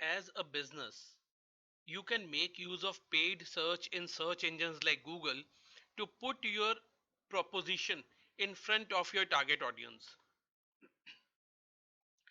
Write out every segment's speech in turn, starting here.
As a business, you can make use of paid search in search engines like Google to put your proposition in front of your target audience.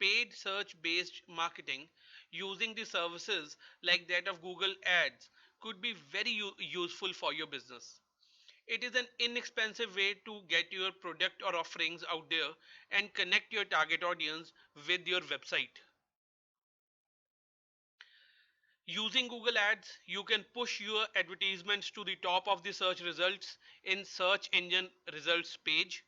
Paid search based marketing using the services like that of Google Ads could be very useful for your business. It is an inexpensive way to get your product or offerings out there and connect your target audience with your website. Using Google Ads, you can push your advertisements to the top of the search results in search engine results page.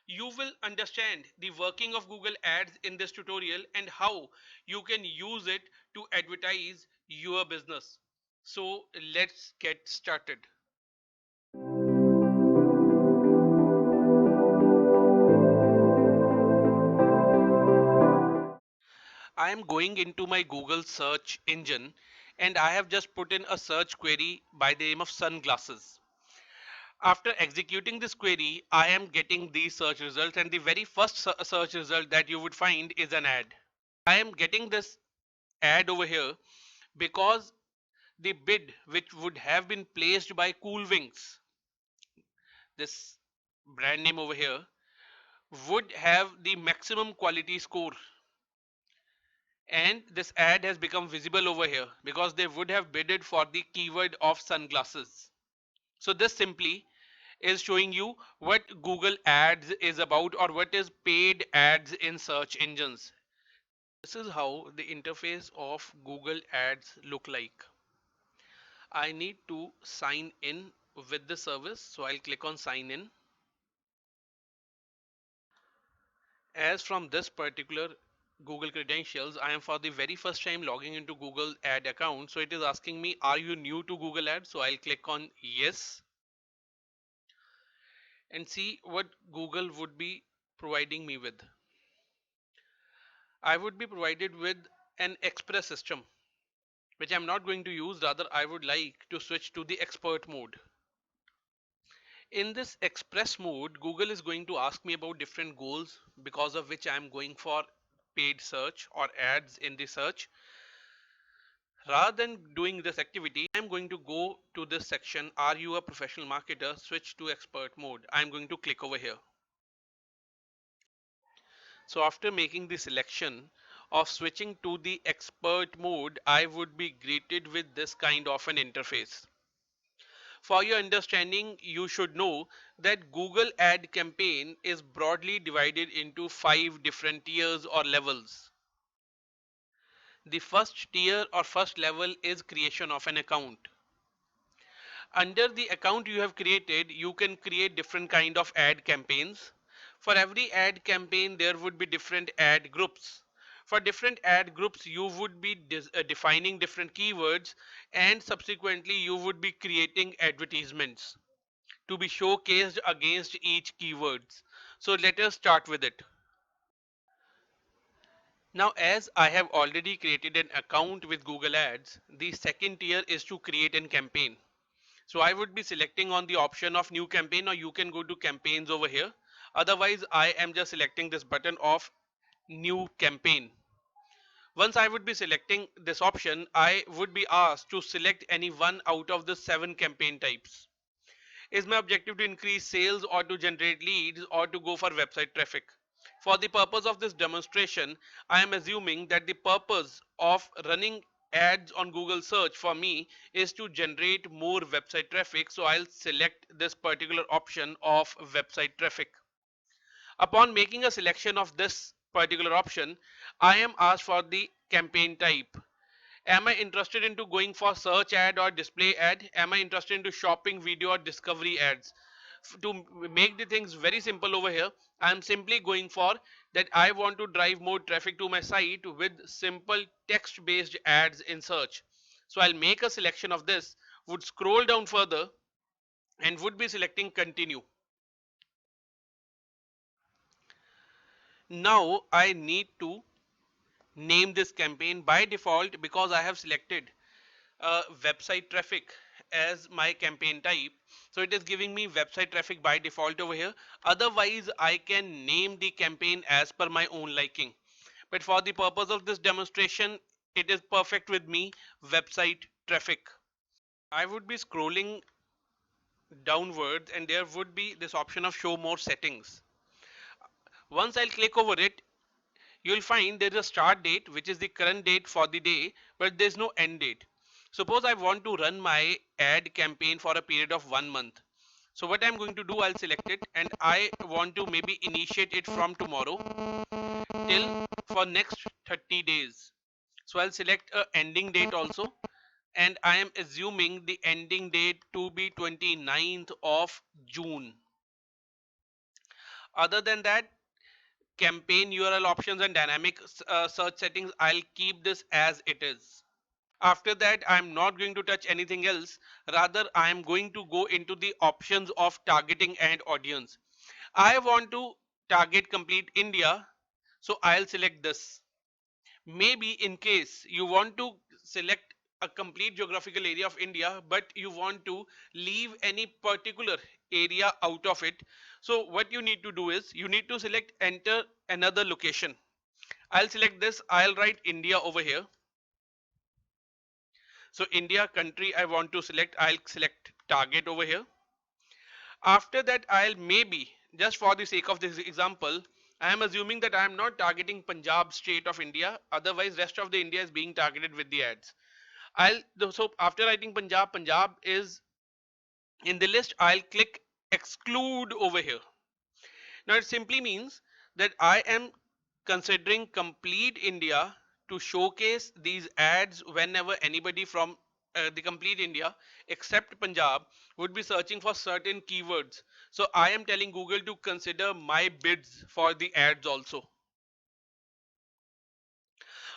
You will understand the working of Google Ads in this tutorial and how you can use it to advertise your business. So let's get started. I am going into my Google search engine and I have just put in a search query by the name of sunglasses. After executing this query, I am getting these search results, and the very first search result that you would find is an ad. I am getting this ad over here because the bid which would have been placed by Cool Wings, this brand name over here, would have the maximum quality score, and this ad has become visible over here because they would have bidded for the keyword of sunglasses. So this simply is showing you what Google Ads is about, or what is paid ads in search engines. This is how the interface of Google Ads look like. I need to sign in with the service, so I'll click on sign in. As from this particular Google credentials, I am for the very first time logging into Google Ad account. So it is asking me, are you new to Google Ads? So I'll click on yes and see what Google would be providing me with. I would be provided with an express system, which I'm not going to use. Rather, I would like to switch to the expert mode. In this express mode, Google is going to ask me about different goals because of which I'm going for paid search or ads in the search. Rather than doing this activity, I'm going to go to this section, are you a professional marketer? Switch to expert mode. I'm going to click over here. So after making the selection of switching to the expert mode, I would be greeted with this kind of an interface. For your understanding, you should know that Google Ad campaign is broadly divided into 5 different tiers or levels. The first tier or first level is creation of an account. Under the account you have created, you can create different kind of ad campaigns. For every ad campaign, there would be different ad groups. For different ad groups, you would be defining different keywords, and subsequently you would be creating advertisements to be showcased against each keywords. So let us start with it. Now, as I have already created an account with Google Ads, the second tier is to create a campaign. So I would be selecting on the option of new campaign, or you can go to campaigns over here. Otherwise, I am just selecting this button of new campaign. Once I would be selecting this option, I would be asked to select any one out of the 7 campaign types. Is my objective to increase sales, or to generate leads, or to go for website traffic? For the purpose of this demonstration, I am assuming that the purpose of running ads on Google search for me is to generate more website traffic. So I'll select this particular option of website traffic. Upon making a selection of this particular option, I am asked for the campaign type. Am I interested into going for search ad or display ad? Am I interested into shopping, video, or discovery ads? To make the things very simple over here, I am simply going for that I want to drive more traffic to my site with simple text based ads in search. So I'll make a selection of this, would scroll down further, and would be selecting continue. Now I need to name this campaign. By default, because I have selected website traffic as my campaign type, so it is giving me website traffic by default over here. Otherwise, I can name the campaign as per my own liking, but for the purpose of this demonstration, it is perfect with me, website traffic. I would be scrolling downwards and there would be this option of show more settings. Once I'll click over it, you'll find there's a start date, which is the current date for the day, but there's no end date. Suppose I want to run my ad campaign for a period of 1 month. So what I'm going to do, I'll select it and I want to maybe initiate it from tomorrow till for next 30 days. So I'll select a ending date also, and I am assuming the ending date to be 29th of June. Other than that, campaign URL options and dynamic search settings, I'll keep this as it is. After that, I'm not going to touch anything else. Rather, I am going to go into the options of targeting and audience. I want to target complete India, so I'll select this. Maybe in case you want to select a complete geographical area of India, but you want to leave any particular area out of it. So what you need to do is you need to select enter another location. I'll select this. I'll write India over here. So India country I want to select. I'll select target over here. After that, I'll maybe, just for the sake of this example, I am assuming that I am not targeting Punjab state of India. Otherwise, rest of the India is being targeted with the ads. So after writing Punjab, Punjab is in the list. I'll click exclude over here. Now it simply means that I am considering complete India to showcase these ads whenever anybody from the complete India except Punjab would be searching for certain keywords. So I am telling Google to consider my bids for the ads also.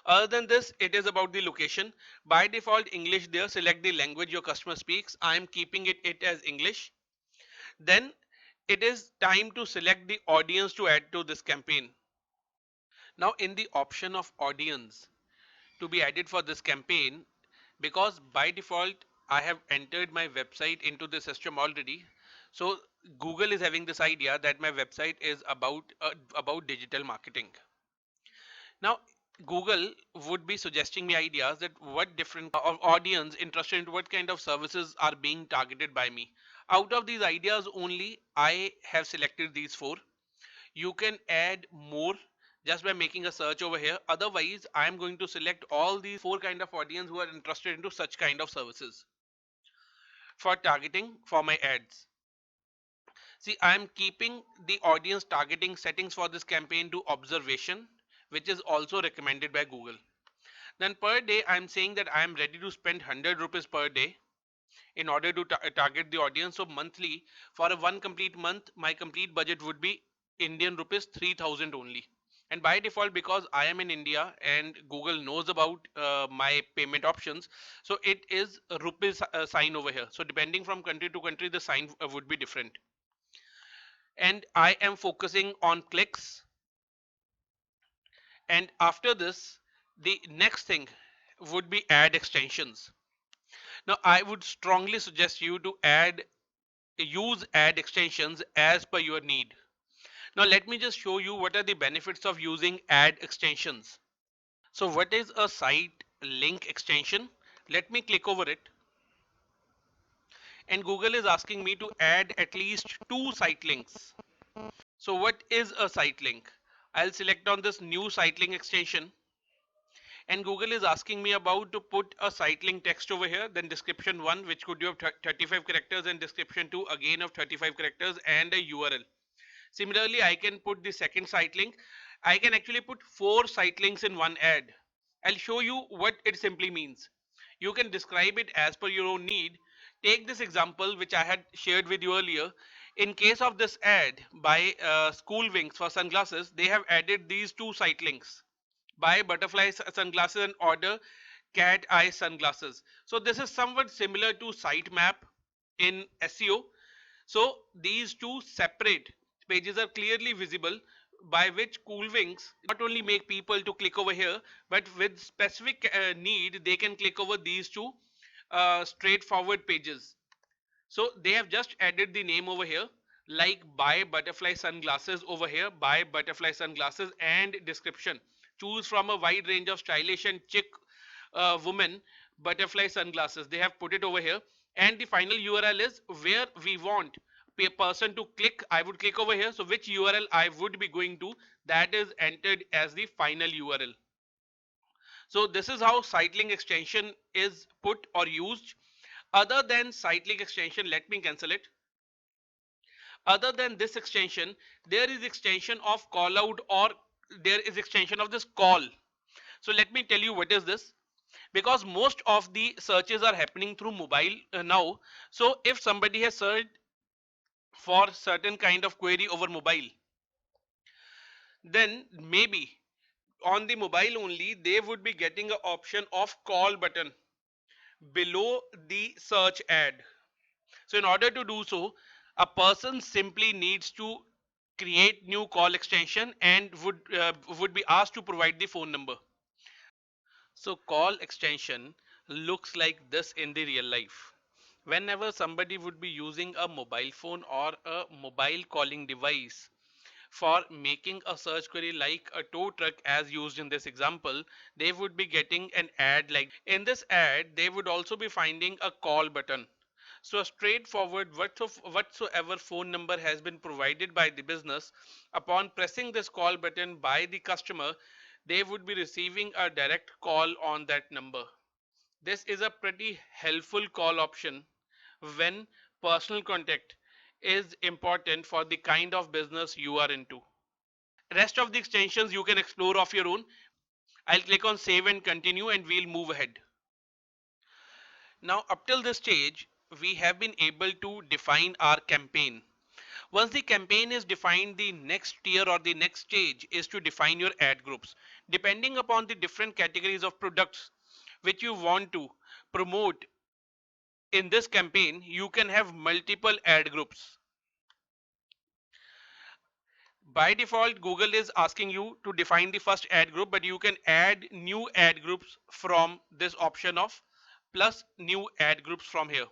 Other than this, it is about the location. By default, English there. Select the language your customer speaks. I am keeping it as English. Then it is time to select the audience to add to this campaign. Now in the option of audience to be added for this campaign, because by default I have entered my website into the system already. So Google is having this idea that my website is about digital marketing. Now Google would be suggesting me ideas that what different audience interested in what kind of services are being targeted by me. Out of these ideas only I have selected these four. You can add more just by making a search over here. Otherwise, I am going to select all these four kind of audience who are interested into such kind of services for targeting for my ads. See, I am keeping the audience targeting settings for this campaign to observation, which is also recommended by Google. Then per day, I am saying that I am ready to spend 100 rupees per day in order to target the audience. So monthly, for a one complete month, my complete budget would be Indian rupees 3000 only. And by default, because I am in India and Google knows about my payment options, so it is a rupees sign over here. So depending from country to country, the sign would be different. And I am focusing on clicks. And after this, the next thing would be ad extensions. Now I would strongly suggest you to use ad extensions as per your need. Now let me just show you what are the benefits of using ad extensions. So what is a site link extension? Let me click over it. And Google is asking me to add at least 2 site links. So what is a site link? I'll select on this new site link extension. And Google is asking me about to put a site link text over here, then description 1, which could be of 35 characters, and description 2 again of 35 characters, and a URL. Similarly, I can put the second site link. I can actually put 4 site links in one ad. I'll show you what it simply means. You can describe it as per your own need. Take this example which I had shared with you earlier. In case of this ad by School Wings for sunglasses, they have added these 2 site links. Buy butterfly sunglasses and order cat eye sunglasses. So this is somewhat similar to sitemap in SEO. So these two separate pages are clearly visible, by which Coolwings not only make people to click over here, but with specific need they can click over these two straightforward pages. So they have just added the name over here, like buy butterfly sunglasses over here, buy butterfly sunglasses, and description. Choose from a wide range of stylish and chic woman butterfly sunglasses. They have put it over here, and the final URL is where we want a person to click. I would click over here. So which URL I would be going to, that is entered as the final URL. So this is how site-link extension is put or used. Other than site-link extension, let me cancel it. Other than this extension, there is extension of call out, or there is extension of this call. So let me tell you what is this, because most of the searches are happening through mobile now. So if somebody has searched for certain kind of query over mobile, then maybe on the mobile only they would be getting an option of call button below the search ad. So in order to do so, a person simply needs to create new call extension and would be asked to provide the phone number. So call extension looks like this in the real life. Whenever somebody would be using a mobile phone or a mobile calling device for making a search query like a tow truck as used in this example, they would be getting an ad like this. In this ad, they would also be finding a call button. So a straightforward whatsoever phone number has been provided by the business, upon pressing this call button by the customer, they would be receiving a direct call on that number. This is a pretty helpful call option when personal contact is important for the kind of business you are into. Rest of the extensions you can explore of your own. I'll click on save and continue and we'll move ahead. Now up till this stage, we have been able to define our campaign. Once the campaign is defined, the next tier or the next stage is to define your ad groups. Depending upon the different categories of products which you want to promote in this campaign, you can have multiple ad groups. By default, Google is asking you to define the first ad group, but you can add new ad groups from this option of plus new ad groups from here.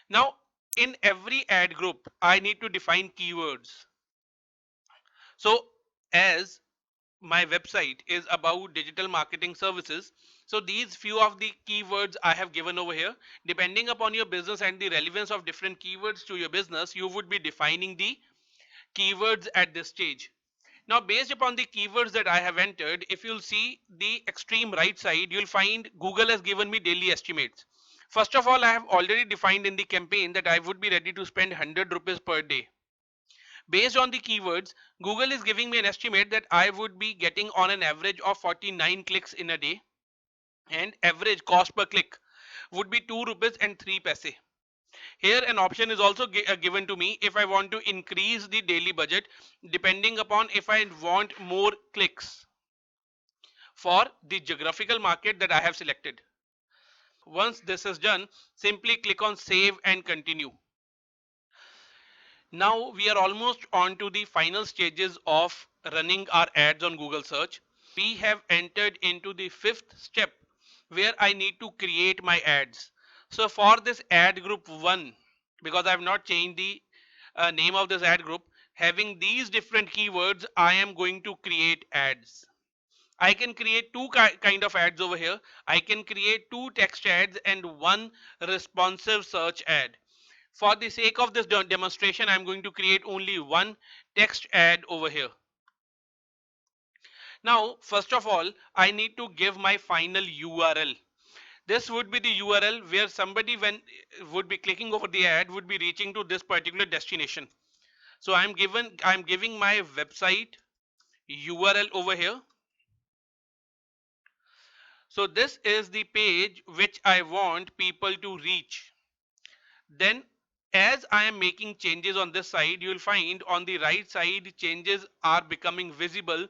Now, in every ad group, I need to define keywords. So as my website is about digital marketing services, so these few of the keywords I have given over here. Depending upon your business and the relevance of different keywords to your business, you would be defining the keywords at this stage. Now based upon the keywords that I have entered, if you'll see the extreme right side, you'll find Google has given me daily estimates. First of all, I have already defined in the campaign that I would be ready to spend 100 rupees per day. Based on the keywords, Google is giving me an estimate that I would be getting on an average of 49 clicks in a day, and average cost per click would be 2 rupees and 3 paise. Here an option is also given to me if I want to increase the daily budget depending upon if I want more clicks for the geographical market that I have selected. Once this is done, simply click on save and continue. Now we are almost on to the final stages of running our ads on Google search. We have entered into the fifth step where I need to create my ads. So for this ad group 1, because I have not changed the name of this ad group, having these different keywords, I am going to create ads. I can create two kind of ads over here. I can create two text ads and one responsive search ad. For the sake of this demonstration, I'm going to create only one text ad over here. Now, first of all, I need to give my final URL. This would be the URL where somebody when would be clicking over the ad would be reaching to this particular destination. So I'm giving my website URL over here. So this is the page which I want people to reach. Then as I am making changes on this side, you will find on the right side changes are becoming visible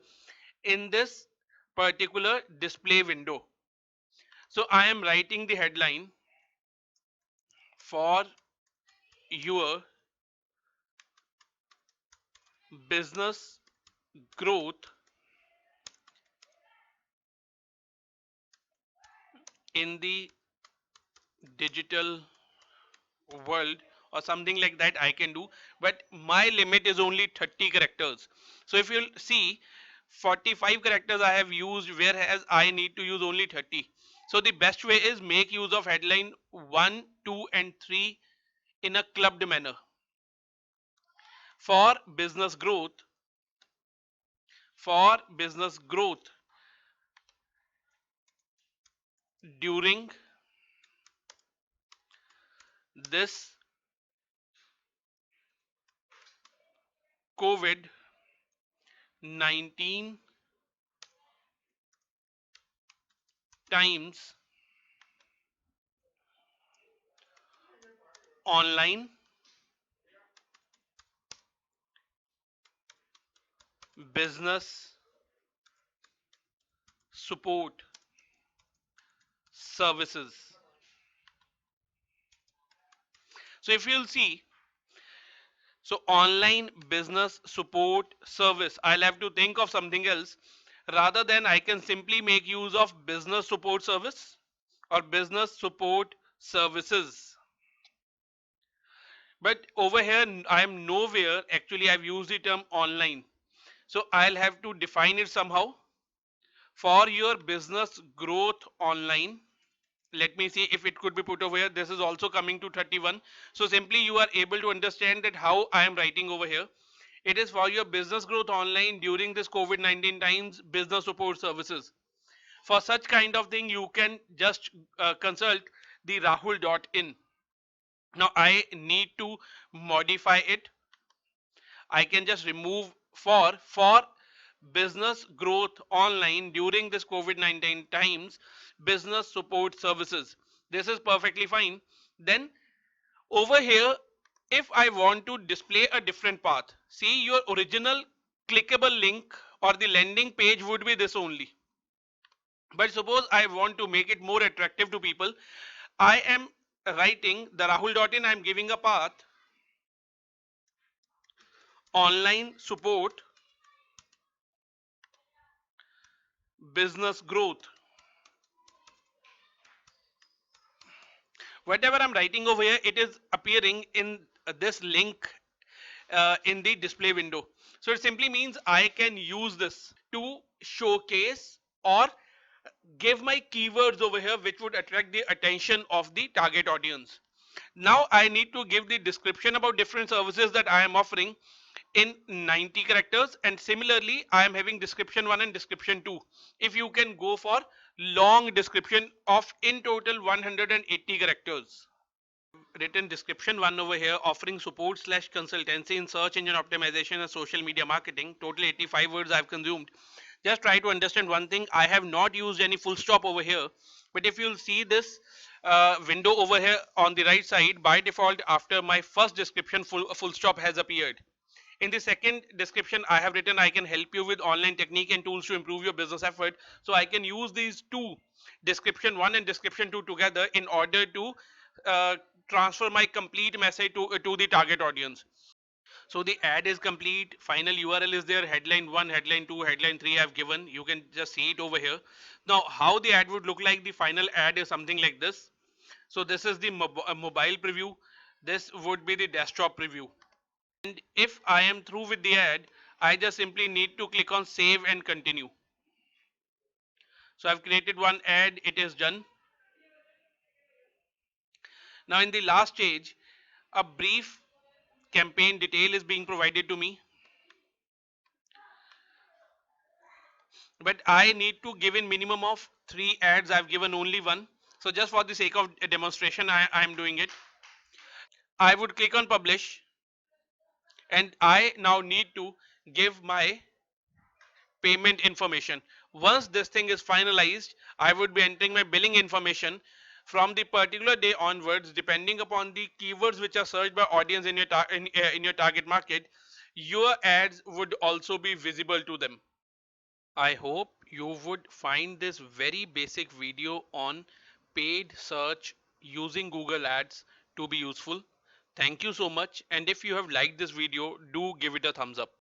in this particular display window. So I am writing the headline for your business growth in the digital world, or something like that I can do, but my limit is only 30 characters. So if you'll see, 45 characters I have used, whereas I need to use only 30. So the best way is make use of headline 1, 2 and 3 in a clubbed manner. For business growth, for business growth during this COVID 19 times, online business support services. So if you'll see, so online business support service, I'll have to think of something else rather than I can simply make use of business support service or business support services. But over here, I'm nowhere actually I've used the term online. So I'll have to define it somehow. For your business growth online, let me see if it could be put over here. This is also coming to 31. So simply you are able to understand that how I am writing over here. It is for your business growth online during this COVID-19 times business support services. For such kind of thing, you can just consult the rahul.in. Now I need to modify it. I can just remove for business growth online during this COVID-19 times business support services. This is perfectly fine. Then over here, if I want to display a different path, see your original clickable link or the landing page would be this only. But suppose I want to make it more attractive to people, I am writing the rahul.in, I am giving a path online support business growth. Whatever I'm writing over here, it is appearing in this link in the display window. So it simply means I can use this to showcase or give my keywords over here which would attract the attention of the target audience. Now I need to give the description about different services that I am offering in 90 characters, and similarly I am having description 1 and description 2. If you can go for long description of in total 180 characters. Written description 1 over here, offering support slash consultancy in search engine optimization and social media marketing. Total 85 words I've consumed. Just try to understand one thing. I have not used any full stop over here, but if you'll see this window over here on the right side, by default after my first description full stop has appeared. In the second description I have written I can help you with online technique and tools to improve your business effort. So I can use these two, description 1 and description 2 together in order to uh, transfer my complete message to the target audience. So the ad is complete, final URL is there, headline 1, headline 2, headline 3 I've given. You can just see it over here. Now how the ad would look like, the final ad is something like this. So this is the mobile preview, this would be the desktop preview. And if I am through with the ad, I just simply need to click on save and continue. So I've created one ad, it is done. Now in the last stage, a brief campaign detail is being provided to me, but I need to give in minimum of 3 ads. I've given only one. So just for the sake of a demonstration, I am doing it. I would click on publish, and I now need to give my payment information. Once this thing is finalized, I would be entering my billing information. From the particular day onwards, depending upon the keywords which are searched by audience in your in your target market, your ads would also be visible to them. I hope you would find this very basic video on paid search using Google Ads to be useful. Thank you so much, and if you have liked this video, do give it a thumbs up.